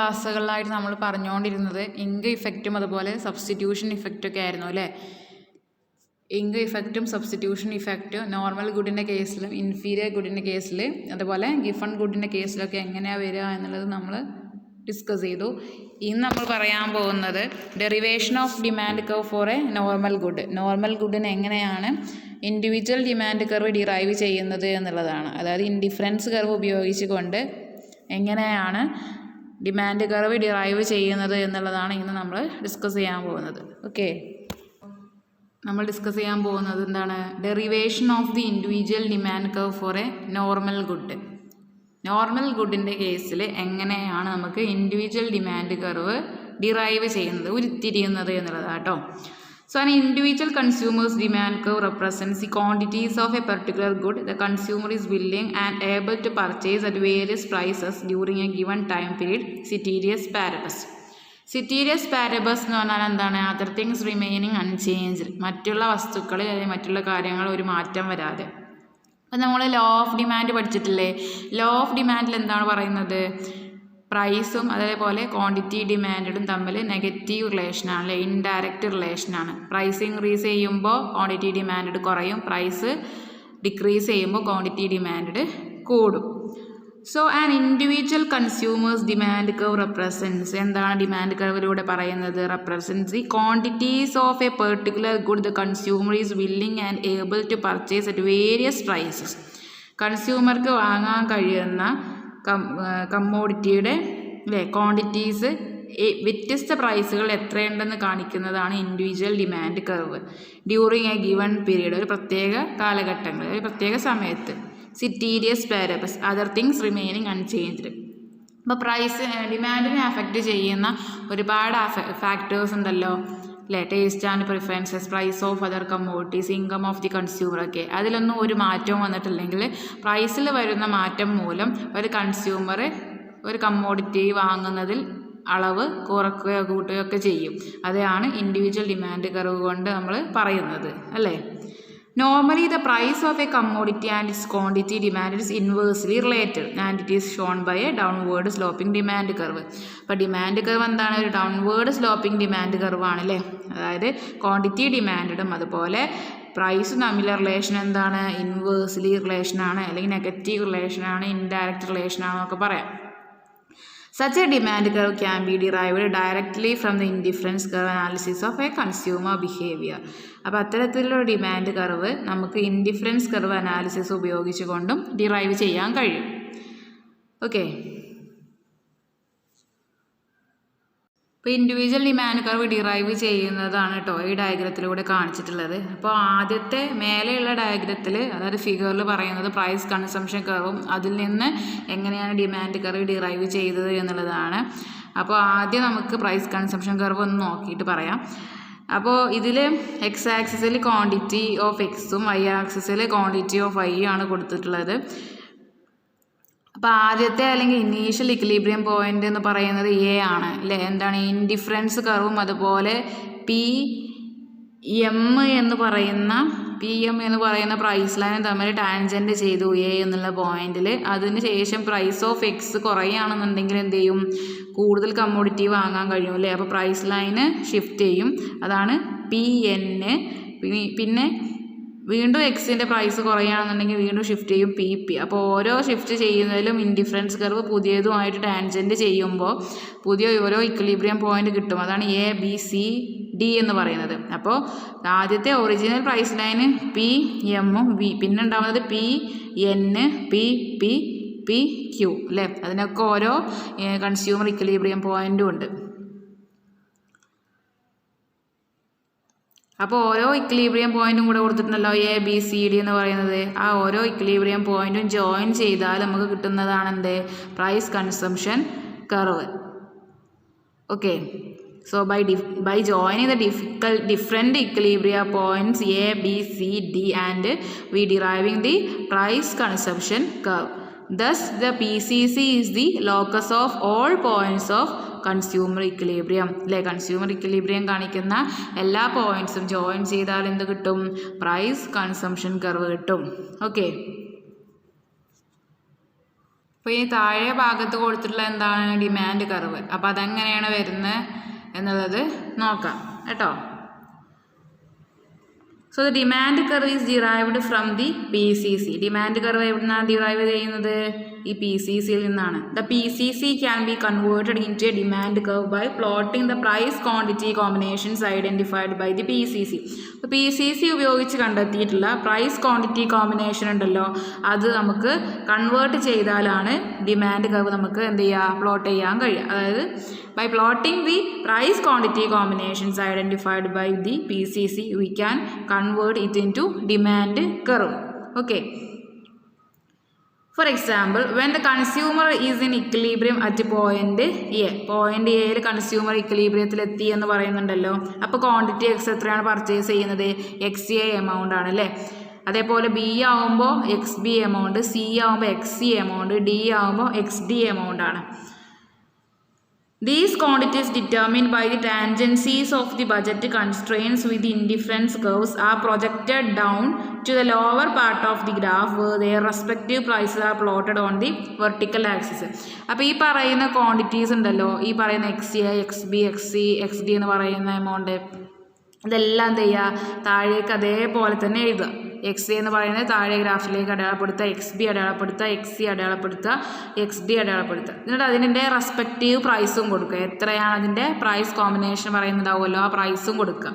ക്ലാസ്സുകളിലായിട്ട് നമ്മൾ പറഞ്ഞുകൊണ്ടിരുന്നത് ഇങ്ക് ഇഫക്റ്റും അതുപോലെ സബ്സ്റ്റിറ്റ്യൂഷൻ ഇഫക്റ്റൊക്കെ ആയിരുന്നു അല്ലേ. ഇങ്ക് ഇഫക്റ്റും സബ്സ്റ്റിറ്റ്യൂഷൻ ഇഫക്റ്റും നോർമൽ ഗുഡിൻ്റെ കേസിലും ഇൻഫീരിയർ ഗുഡിൻ്റെ കേസിൽ അതുപോലെ ഗിഫൺ ഗുഡിൻ്റെ കേസിലൊക്കെ എങ്ങനെയാണ് വരിക എന്നുള്ളത് നമ്മൾ ഡിസ്കസ് ചെയ്തു. ഇന്ന് നമ്മൾ പറയാൻ പോകുന്നത് derivation of demand curve for a normal good. Normal ഗുഡിന് എങ്ങനെയാണ് ഇൻഡിവിജ്വൽ ഡിമാൻഡ് കർവ് ഡിറൈവ് ചെയ്യുന്നത് എന്നുള്ളതാണ്. അതായത് ഇൻഡിഫറൻസ് കർവ് ഉപയോഗിച്ചുകൊണ്ട് എങ്ങനെയാണ് ഡിമാൻഡ് കർവ് ഡിറൈവ് ചെയ്യുന്നത് എന്നുള്ളതാണ് ഇന്ന് നമ്മൾ ഡിസ്കസ് ചെയ്യാൻ പോകുന്നത്. ഓക്കെ, നമ്മൾ ഡിസ്കസ് ചെയ്യാൻ പോകുന്നത് എന്താണ്? Derivation of the individual demand curve for a normal good. Normal ഗുഡിൻ്റെ കേസിൽ എങ്ങനെയാണ് നമുക്ക് ഇൻഡിവിജ്വൽ ഡിമാൻഡ് കർവ് ഡിറൈവ് ചെയ്യുന്നത്, ഉരുത്തിരിയുന്നത് എന്നുള്ളതാണ് കേട്ടോ. So an individual consumer's demand curve represents the quantities of a particular good the consumer is willing and able to purchase at various prices during a given time period. Ceteris paribus. Ceteris paribus എന്ന് പറഞ്ഞാൽ എന്താണ്? Other things remaining unchanged. മറ്റുള്ള വസ്തുക്കളിൽ അല്ലെങ്കിൽ മറ്റുള്ള കാര്യങ്ങൾ ഒരു മാറ്റം വരാതെ. അപ്പം നമ്മൾ ലോ ഓഫ് ഡിമാൻഡ് പഠിച്ചിട്ടില്ലേ? ലോ ഓഫ് ഡിമാൻഡിൽ എന്താണ് പറയുന്നത്? പ്രൈസും അതേപോലെ ക്വാണ്ടിറ്റി ഡിമാൻഡും തമ്മിൽ നെഗറ്റീവ് റിലേഷനാണ് അല്ലേ, ഇൻഡയറക്റ്റ് റിലേഷനാണ്. പ്രൈസ് ഇൻക്രീസ് ചെയ്യുമ്പോൾ ക്വാണ്ടിറ്റി ഡിമാൻഡ് കുറയും, പ്രൈസ് ഡിക്രീസ് ചെയ്യുമ്പോൾ ക്വാണ്ടിറ്റി ഡിമാൻഡ് കൂടും. So an individual consumer's demand curve represents, എന്താണ് ഡിമാൻഡ് കർവിലൂടെ പറയുന്നത്? Represents the quantities of a particular good the consumer is willing and able to purchase at various prices. കൺസ്യൂമർക്ക് വാങ്ങാൻ കഴിയുന്ന കമ്മോഡിറ്റിയുടെ ക്വാണ്ടിറ്റീസ് വ്യത്യസ്ത പ്രൈസുകൾ എത്രയുണ്ടെന്ന് കാണിക്കുന്നതാണ് individual demand curve during a given period, ഒരു പ്രത്യേക കാലഘട്ടങ്ങളിൽ ഒരു പ്രത്യേക സമയത്ത്. സിറ്റീരിയസ് പാരബസ്, അതർ തിങ്സ് റിമൈനിങ് അൺചേഞ്ച്ഡ്. അപ്പോൾ പ്രൈസ് ഡിമാൻഡിനെ അഫക്റ്റ് ചെയ്യുന്ന ഒരുപാട് ഫാക്ടേഴ്സ് ഉണ്ടല്ലോ അല്ലേ. Taste and preferences, price of other commodities, income of the consumer ഒക്കെ. അതിലൊന്നും ഒരു മാറ്റവും വന്നിട്ടില്ലെങ്കിൽ പ്രൈസിൽ വരുന്ന മാറ്റം മൂലം ഒരു കൺസ്യൂമർ ഒരു കമ്മോഡിറ്റി വാങ്ങുന്നതിൽ അളവ് കുറയ്ക്കുകയോ കൂട്ടുകയോ ഒക്കെ ചെയ്യും. അതാണ് ഇൻഡിവിജ്വൽ ഡിമാൻഡ് കർവ് കൊണ്ട് നമ്മൾ പറയുന്നത് അല്ലേ. Normally, the price of a commodity and its quantity demand is inversely related and it is shown by a downward sloping demand curve. അപ്പോൾ ഡിമാൻഡ് കർവ് എന്താണ്? ഒരു ഡൗൺവേർഡ് സ്ലോപ്പിംഗ് ഡിമാൻഡ് കർവ് ആണല്ലേ. അതായത് quantity ഡിമാൻഡും അതുപോലെ പ്രൈസും തമ്മിലുള്ള റിലേഷൻ എന്താണ്? ഇൻവേഴ്സ്ലി റിലേഷനാണ്, അല്ലെങ്കിൽ നെഗറ്റീവ് റിലേഷനാണ്, ഇൻഡയറക്റ്റ് റിലേഷനാണെന്നൊക്കെ പറയാം. Such a demand curve can be derived directly from the indifference curve analysis of a consumer behavior. അപ്പോൾ അത്തരത്തിലുള്ള ഡിമാൻഡ് കർവ് നമുക്ക് ഇൻഡിഫറൻസ് കർവ് അനാലിസിസ് ഉപയോഗിച്ചുകൊണ്ടും ഡിറൈവ് ചെയ്യാൻ കഴിയും. ഓക്കെ, ഇപ്പോൾ ഇൻഡിവിജ്വൽ ഡിമാൻഡ് കർവ് ഡിറൈവ് ചെയ്യുന്നതാണ് കേട്ടോ ഈ ഡയഗ്രത്തിലൂടെ കാണിച്ചിട്ടുള്ളത്. അപ്പോൾ ആദ്യത്തെ മേലെയുള്ള ഡയഗ്രത്തിൽ, അതായത് ഫിഗറിൽ പറയുന്നത് പ്രൈസ് കൺസംഷൻ കർവും അതിൽ നിന്ന് എങ്ങനെയാണ് ഡിമാൻഡ് കർവ് ഡിറൈവ് ചെയ്തത് എന്നുള്ളതാണ്. അപ്പോൾ ആദ്യം നമുക്ക് പ്രൈസ് കൺസംഷൻ കർവ് ഒന്ന് നോക്കിയിട്ട് പറയാം. അപ്പോൾ ഇതിൽ എക്സ് ആക്സിസിൽ ക്വാണ്ടിറ്റി ഓഫ് എക്സും വൈ ആക്സിസിൽ ക്വാണ്ടിറ്റി ഓഫ് വൈ ആണ് കൊടുത്തിട്ടുള്ളത്. അപ്പോൾ ആദ്യത്തെ അല്ലെങ്കിൽ ഇനീഷ്യൽ ഇക്വിലിബ്രിയം പോയിന്റ് എന്ന് പറയുന്നത് എ ആണ് അല്ലേ. എന്താണ്? ഇൻഡിഫറൻസ് കർവും അതുപോലെ പി എം എന്ന് പറയുന്ന പ്രൈസ് ലൈനും തമ്മിൽ ടാൻജൻറ്റ് ചെയ്തു എ എന്നുള്ള പോയിന്റിൽ. അതിന് ശേഷം പ്രൈസ് ഓഫ് എക്സ് കുറയുകയാണെന്നുണ്ടെങ്കിൽ എന്ത് ചെയ്യും? കൂടുതൽ കമ്മോഡിറ്റി വാങ്ങാൻ കഴിയും അല്ലേ. അപ്പോൾ പ്രൈസ് ലൈന് ഷിഫ്റ്റ് ചെയ്യും, അതാണ് പി എൻ. പിന്നെ വീണ്ടും എക്സിൻ്റെ പ്രൈസ് കുറയുകയാണെന്നുണ്ടെങ്കിൽ വീണ്ടും ഷിഫ്റ്റ് ചെയ്യും പി പി. അപ്പോൾ ഓരോ ഷിഫ്റ്റ് ചെയ്യുന്നതിലും ഇൻഡിഫറൻസ് കർവ് പുതിയതുമായിട്ട് ടാൻജൻറ്റ് ചെയ്യുമ്പോൾ പുതിയ ഓരോ ഇക്വിലിബ്രിയം പോയിന്റ് കിട്ടും. അതാണ് എ ബി സി ഡി എന്ന് പറയുന്നത്. അപ്പോൾ ആദ്യത്തെ ഒറിജിനൽ പ്രൈസ് ലൈന് പി എമ്മും ബി, പിന്നെ ഉണ്ടാകുന്നത് P N, P P P Q അല്ലേ. അതിനൊക്കെ ഓരോ കൺസ്യൂമർ ഇക്വിലിബ്രിയം പോയിന്റും ഉണ്ട്. അപ്പോൾ ഓരോ ഇക്വിലിബ്രിയം പോയിന്റും കൂടെ കൊടുത്തിട്ടുണ്ടല്ലോ എ ബി സി ഡി എന്ന് പറയുന്നത്. ആ ഓരോ ഇക്വിലിബ്രിയം പോയിന്റും ജോയിൻ ചെയ്താൽ നമുക്ക് കിട്ടുന്നതാണ് എന്ത്? Price consumption curve. Okay, so by joining the different equilibrium points A, B, C, D and we deriving the price consumption curve. Thus, the PCC is the locus of all points of consumer equilibrium അല്ലേ. Consumer equilibrium കാണിക്കുന്ന എല്ലാ പോയിന്റ്സും join ചെയ്താൽ എന്ത് കിട്ടും? Price consumption curve കിട്ടും. Okay, അപ്പോൾ ഈ താഴെ ഭാഗത്ത് കൊടുത്തിട്ടുള്ള എന്താണ് ഡിമാൻഡ് കർവ്. അപ്പോൾ അതെങ്ങനെയാണ് വരുന്നത് എന്നുള്ളത് നോക്കാം കേട്ടോ. So the demand curve is derived from the PCC. Demand curve എവിടുന്നാണ് ഡിറൈവ് ചെയ്യുന്നത്? ഈ PCCയിൽ നിന്നാണ്. The PCC can be converted into a demand curve by plotting the price quantity combinations identified by the PCC. അപ്പോൾ PCC ഉപയോഗിച്ച് കണ്ടെത്തിയിട്ടുള്ള price quantity combination ഉണ്ടല്ലോ, അത് നമുക്ക് convert ചെയ്താലാണ് ഡിമാൻഡ് കർവ് നമുക്ക് എന്ത് ചെയ്യുക, പ്ലോട്ട് ചെയ്യാൻ കഴിയുക. അതായത് by plotting the price quantity combinations identified by the PCC, we can convert it into demand curve. Okay. For example, when the consumer is in equilibrium at point A, point A consumer equilibrium എത്തി എന്ന് പറയുന്നുണ്ടല്ലോ. അപ്പോൾ quantity X എത്രയാണ് purchase ചെയ്യുന്നത്? X A amount ആണല്ലേ. അതേപോലെ B ആവുമ്പോൾ X B amount, C ആവുമ്പോൾ എക്സ് സി എമൗണ്ട്, ഡി ആവുമ്പോൾ എക്സ് ഡി എമൗണ്ട് ആണ്. These quantities determined by the tangencies of the budget constraints with the indifference curves are projected down to the lower part of the graph where their respective prices are plotted on the vertical axis. അപ്പോൾ ഈ പറയുന്ന quantities ഉണ്ടല്ലോ, ഈ പറയുന്ന X A, X B, X C, X D എന്ന് പറയുന്ന amount, ഇതെല്ലാം എന്ത് ചെയ്യുക, താഴേക്ക് അതേപോലെ തന്നെ എഴുതുക. എക്സ് എന്ന് പറയുന്നത് താഴെ ഗ്രാഫിലേക്ക് അടയാളപ്പെടുത്തുക, എക്സ് ബി അടയാളപ്പെടുത്തുക, എക്സ് സി അടയാളപ്പെടുത്തുക, എക്സ് ഡി അടയാളപ്പെടുത്തുക. എന്നിട്ട് അതിൻ്റെ റെസ്പെക്റ്റീവ് പ്രൈസും കൊടുക്കുക. എത്രയാണ് അതിൻ്റെ പ്രൈസ് കോമ്പിനേഷൻ പറയുന്നുണ്ടാവുമല്ലോ, ആ പ്രൈസും കൊടുക്കുക.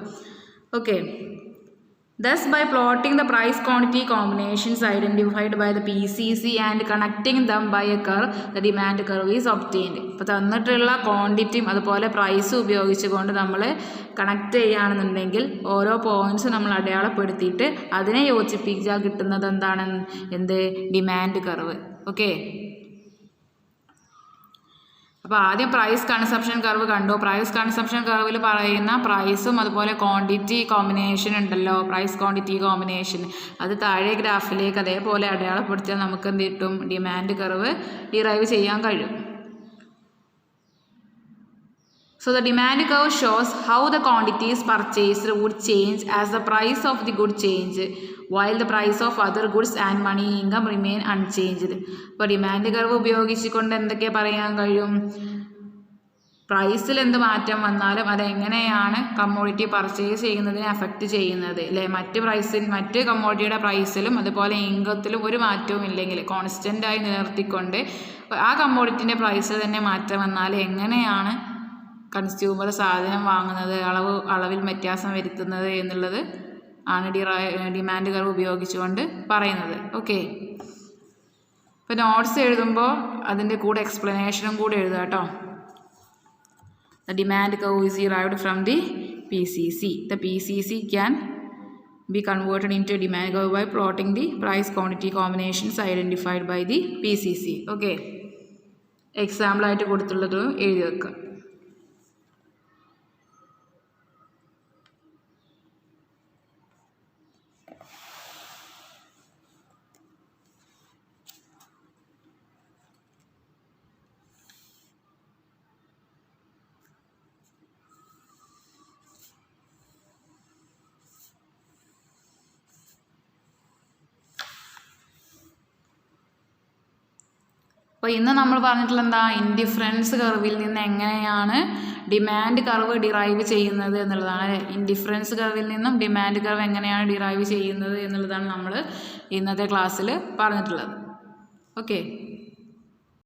Okay. Thus, by plotting the price quantity combinations identified by the PCC and connecting them by a curve, the demand curve is obtained. അപ്പോൾ തന്നിട്ടുള്ള ക്വാണ്ടിറ്റിയും അതുപോലെ പ്രൈസും ഉപയോഗിച്ചുകൊണ്ട് നമ്മൾ കണക്ട് ചെയ്യുകയാണെന്നുണ്ടെങ്കിൽ ഓരോ പോയിൻറ്റ്സ് നമ്മൾ അടയാളപ്പെടുത്തിയിട്ട് അതിനെ യോജിപ്പിച്ചാൽ കിട്ടുന്നത് എന്താണ്? Demand curve. ഓക്കെ. അപ്പോൾ ആദ്യം പ്രൈസ് കൺസംഷൻ കർവ് കണ്ടു. പ്രൈസ് കൺസംഷൻ കർവിൽ പറയുന്ന പ്രൈസും അതുപോലെ ക്വാണ്ടിറ്റി കോമ്പിനേഷൻ ഉണ്ടല്ലോ, പ്രൈസ് ക്വാണ്ടിറ്റി കോമ്പിനേഷൻ, അത് താഴെ ഗ്രാഫിലേക്ക് അതേപോലെ അടയാളപ്പെടുത്തിയാൽ നമുക്ക് എന്ത് കിട്ടും? ഡിമാൻഡ് കർവ് ഡിറൈവ് ചെയ്യാൻ കഴിയും. So the demand curve shows how the quantities purchased would change as the price of the good change, while the price of other goods and money income remain unchanged. അപ്പോൾ demand curve ഉപയോഗിച്ചുകൊണ്ട് എന്തൊക്കെ പറയാൻ കഴിയും? പ്രൈസിൽ എന്ത് മാറ്റം വന്നാലും അതെങ്ങനെയാണ് കമ്മോഡിറ്റി പർച്ചേസ് ചെയ്യുന്നതിനെ അഫക്റ്റ് ചെയ്യുന്നത് അല്ലേ. മറ്റ് കമ്മോഡിറ്റിയുടെ പ്രൈസിലും അതുപോലെ ഇൻകത്തിലും ഒരു മാറ്റവും ഇല്ലെങ്കിൽ കോൺസ്റ്റൻ്റായി നിലനിർത്തിക്കൊണ്ട് ആ കമ്മോഡിറ്റിൻ്റെ പ്രൈസിൽ തന്നെ മാറ്റം വന്നാൽ എങ്ങനെയാണ് കൺസ്യൂമർ സാധനം വാങ്ങുന്നത്, അളവിൽ വ്യത്യാസം വരുത്തുന്നത് എന്നുള്ളത് ആണ് ഡിമാൻഡ് കർവ് ഉപയോഗിച്ചുകൊണ്ട് പറയുന്നത്. ഓക്കെ. ഇപ്പോൾ നോട്ട്സ് എഴുതുമ്പോൾ അതിൻ്റെ കൂടെ എക്സ്പ്ലനേഷനും കൂടെ എഴുതുക കേട്ടോ. The demand curve is derived from the PCC. The PCC can be converted into a demand curve by plotting the price quantity combinations identified by the PCC. Okay. Example ആയിട്ട് കൊടുത്തുള്ളത് എഴുതി വെക്കുക. അപ്പോൾ ഇന്ന് നമ്മൾ പറഞ്ഞിട്ടുള്ള എന്താ, ഇൻഡിഫറൻസ് കർവിൽ നിന്ന് എങ്ങനെയാണ് ഡിമാൻഡ് കർവ് ഡിറൈവ് ചെയ്യുന്നത് എന്നുള്ളതാണ്. ഇൻഡിഫറൻസ് കർവിൽ നിന്നും ഡിമാൻഡ് കർവ് എങ്ങനെയാണ് ഡിറൈവ് ചെയ്യുന്നത് എന്നുള്ളതാണ് നമ്മൾ ഇന്നത്തെ ക്ലാസ്സിൽ പറഞ്ഞിട്ടുള്ളത്. ഓക്കെ.